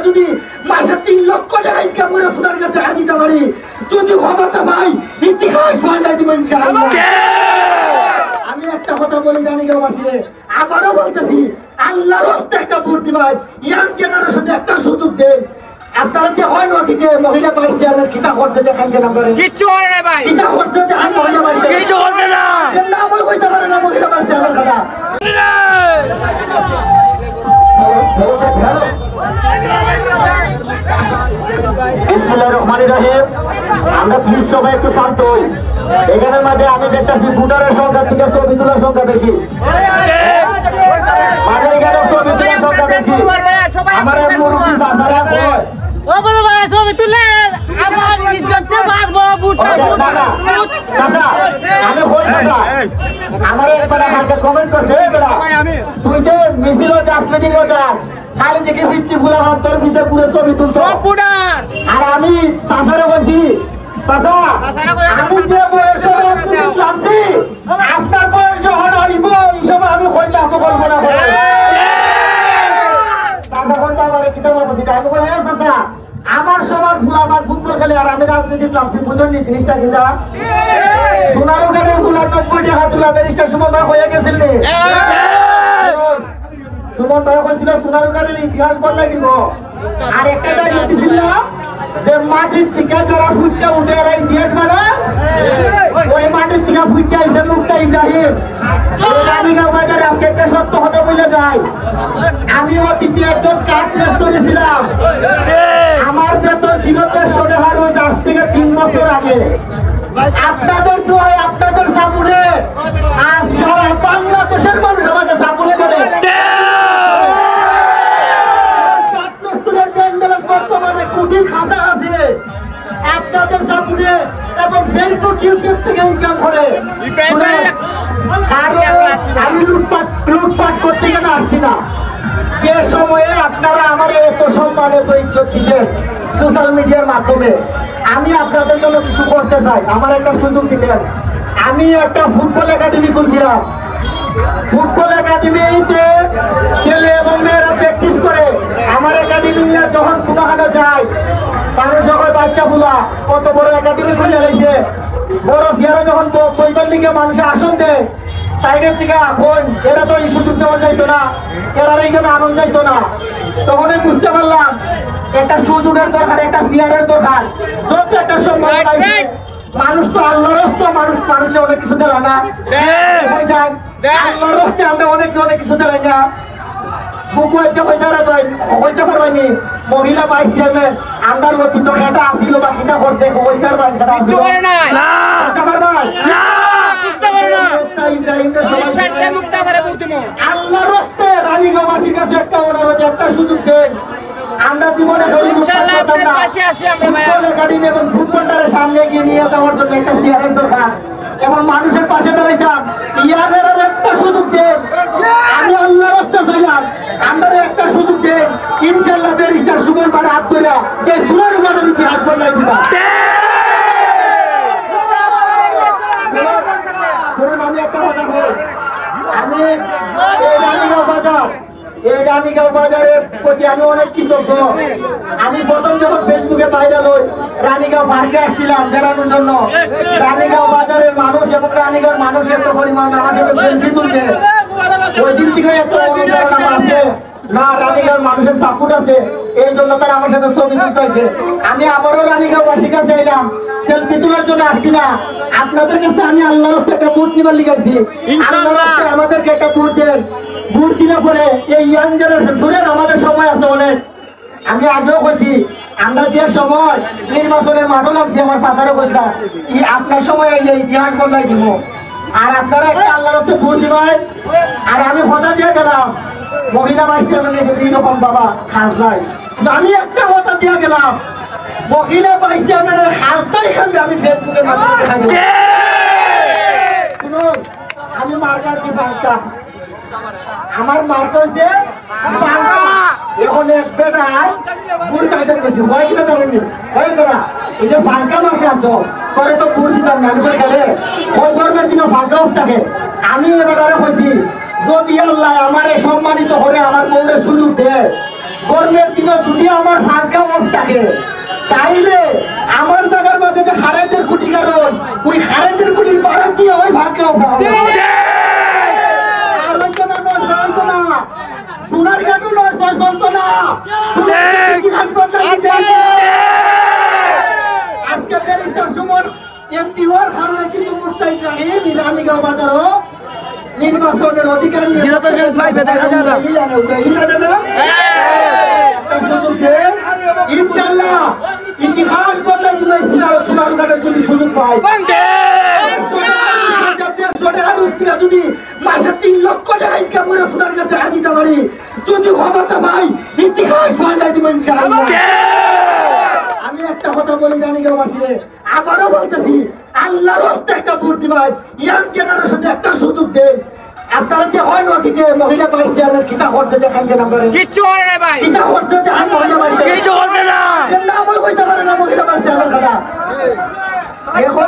যদি মাসে 3 লক্ষ টাকা ইনকাম করে সোনার কাছে দিতে পারি, যদি ক্ষমতা ভাই ইতিহাস পাল্টাই দিব ইনশাআল্লাহ। আমি একটা কথা বলি রানীগাঁওবাসীরে, আবারও বলতেছি, আল্লাহর রাস্তায় একটা ভোট দিবেন, ইয়াং জেনারেশনে একটা সুযোগ দেন। আপনারা যে হয় নদীতে মহিলা ভাইস চেয়ারম্যান কিতা করছে দেখান যে নাম্বারে কিচ্ছু করে না ভাই, কিতা করছে দেখান মহিলা ভাইস কিচ্ছু করছে না, সে নামও কইতে পারে না মহিলা ভাইস চেয়ারম্যান কথা। বিসমিল্লাহির রহমানির রহিম। আমরা প্লিজ সবাই একটু শান্ত হই। এখানের মাঝে আমি দেখতেছি ভোটারের সংখ্যা থেকে ছবি তোলার সংখ্যা বেশি, মানে এখানে ছবি তোলার সংখ্যা বেশি। আমার মুরব্বী চাচারা কয় ও বলো ভাই ছবি তুলে আমার ইজ্জতকে মারবো বুটা চাচা আমি হই চাচা আমার একবার আমাকে কমেন্ট করছে তুই যে মিছিল যাস মিটিংও যাস খালি দেখে পিচ্ছি গুলাম তোর পিছে পুরো ছবি তুলছ আর আমি চাচারে বলছি চাচা আমি যে বয়সে লাগছি আপনার বয়স যখন হইব এই সময় আমি হইতে আমি বলবো না আমার সবার ফুলাবার ফুটবল খেলে আর আমি রাজনীতি লাগছি বুঝুন নি জিনিসটা কিনা সোনারু গানের ফুলার 90 টাকা তুলা ব্যারিস্টার সুমন ভাই হয়ে গেছিল সুমন ভাই কইছিল সোনারু গানের ইতিহাস বদলাই দিব আর একটা দাঁড়িয়ে ছিল যে মাটির থেকে যারা ফুটটা উঠে আর ইতিহাস বানায় ওই মাটির থেকে ফুটটা এসে মুক্তা ইব্রাহিম রানীগাঁও বাজারে আজকে একটা সত্য কথা বলে যায় আমি অতীতে একজন কাঠ মিস্ত্রি ছিলাম আমার বেতন ছিল 150 টাকা রোজ আজ থেকে 3 বছর আগে আপনাদের দোয়ায় আপনাদের সাপোর্টে আজ সারা বাংলাদেশের মানুষ আমাকে সাপোর্ট করে বর্তমানে কোটি খাজা আছে আপনাদের সাপোর্টে এবং ফেসবুক ইউটিউব থেকে ইনকাম করে আমি লুটপাট করতে গেলে আসছি না যে সময়ে আপনারা আমার এত সম্মান এত ইজ্জত দিচ্ছেন সোশ্যাল মিডিয়ার মাধ্যমে আমি আপনাদের জন্য কিছু করতে চাই আমার একটা সুযোগ দিতেন আমি একটা ফুটবল একাডেমি খুলছিলাম ফুটবল একাডেমিতে ছেলে এবং মেয়েরা প্র্যাকটিস করে আমার একাডেমি নিয়ে যখন কোনোখানে যায় মানুষ যখন বাচ্চা ফুলা কত বড় একাডেমি খুলে গেছে বড় চেয়ারে যখন বইবার দিকে মানুষের আসন দেয় সাইডের থেকে ফোন এরা তো এই সুযোগ দেওয়া যাইতো না এরা এইখানে আনন্দ যাইতো না তখন আমি বুঝতে পারলাম একটা সুযোগের দরকার একটা চেয়ারের দরকার যত একটা সম্মান মানুষ তো আল্লাহর রাস্তা মানুষ মানুষে অনেক কিছু দেয় না আল্লাহর রাস্তায় আমরা অনেক কিছু দেয় না বুকু একটা হইতে পারবানি মহিলা ভাইস চেয়ারম্যান আমার অতীত এটা আসিল বা কিনা করছে হইতার বান আল্লাহর রাস্তায় রানীগাঁওবাসীর কাছে একটা অনুরোধ একটা সুযোগ দেন আমরা জীবনে ফুটবল একাডেমি এবং ফুটবলটারে সামনে গিয়ে নিয়ে যাওয়ার জন্য একটা চেয়ারের দরকার এবং মানুষের পাশে দাঁড়াইতাম ইয়াদের একটা সুযোগ দেন আমি আল্লাহ রাস্তা চাইলাম আমরা একটা সুযোগ দেন ইনশাআল্লাহ ব্যারিস্টার সুমন ভাই হাত ধরে এই সোনারু গানের ইতিহাস বদলাই দিবা আমি একটা কথা বলি আমি এই রানীগাঁও বাজারের প্রতি আমি অনেক কৃতজ্ঞ আমি প্রথম যখন ফেসবুকে ভাইরাল হই রানীগাঁও পার্কে আসছিলাম বেড়ানোর জন্য রানীগাঁও বাজারের মানুষ এবং রানীগাঁওর মানুষ এত পরিমাণ আমার সাথে সেলফি তুলছে ওই দিন থেকে এত অনুপ্রেরণা আছে না রানীগাঁওর মানুষের সাপোর্ট আছে এই জন্য তারা আমার সাথে ছবি তুলতেছে আমি আবারও রানীগাঁওবাসীর কাছে এলাম সেলফি তোলার জন্য আসছি না আপনাদের কাছে আমি আল্লাহর রাস্তায় একটা ভোট নিবার লিখেছি আমাদেরকে একটা ভোট দেন ভোট দিলে পরে এই ইয়াং জেনারেশন শুনেন আমাদের সময় আছে অনেক আমি আগেও কইছি আমরা যে সময় নির্বাচনের মাঠও লাগছি আমার চাচারও কইছিলাম আপনার সময় এই ইতিহাস বদলাই দিব আর আপনারা একটা আল্লাহর রাস্তায় ভোট দিবেন আর আমি কথা দিয়ে গেলাম মহিলা ভাইস চেয়ারম্যান এইরকম বাবা খাস নাই আমি একটা কথা দিয়ে গেলাম মহিলা ভাইস চেয়ারম্যানের খাসটাই খাবে আমি ফেসবুকের মাধ্যমে দেখা দেব শুনুন আমি মার্কার কি বার্তা আমার মার্কা হচ্ছে এখন এক বেটায় বুড়ি চাইতে গেছি হয় কিনা জানেনি হয় বেড়া এই যে বাঙ্কা মার্কে আনছো করে তো বুড়ি দিতাম না আমি খেলে ওই গরমের দিনে বাঙ্কা অফ থাকে আমি এবারে কইছি যদি আল্লাহ আমার সম্মানিত করে আমার বউরে সুযোগ দেয় গরমের দিনে যদি আমার ফাঁকা অফ থাকে তাইলে আমার জায়গার মাঝে যে কারেন্টের খুঁটি কারণ ওই কারেন্টের খুঁটির বাড়া দিয়ে ওই ফাঁকা অফ আর হইতো না নয় চলতো না সোনার গানও নয় চলতো না আজকে ব্যারিস্টার সুমন এমপি হওয়ার কারণে কিন্তু মুক্তাই রানীগাঁও বাজারও নির্বাচনের অধিকার ইনশাল্লাহ ইতিহাস বদলাই তুমি সোনারঘাটের যদি সুযোগ পাই যদি মাসে 3 লক্ষ টাকা ইনকাম করে সোনারঘাটে দিতে পারি যদি ক্ষমতা পাই ইতিহাস বদলাই তুমি ইনশাল্লাহ। আমি একটা কথা বলি রানীগাঁওবাসীরে আবারও বলতেছি আল্লাহর হস্তে একটা ভর্তি ভাই ইয়াং জেনারেশনে একটা সুযোগ দেন। আপনারা যে হয় নদীতে মহিলা ভাইস চেয়ারম্যান কিতা করছে দেখাচ্ছেন আপনারা কিচ্ছু হয় না ভাই কিতা করছে দেখান মহিলা ভাইস কিছু করছে না চেয়ারম্যান নামও কইতে পারে না মহিলা ভাইস চেয়ারম্যান কথা এখন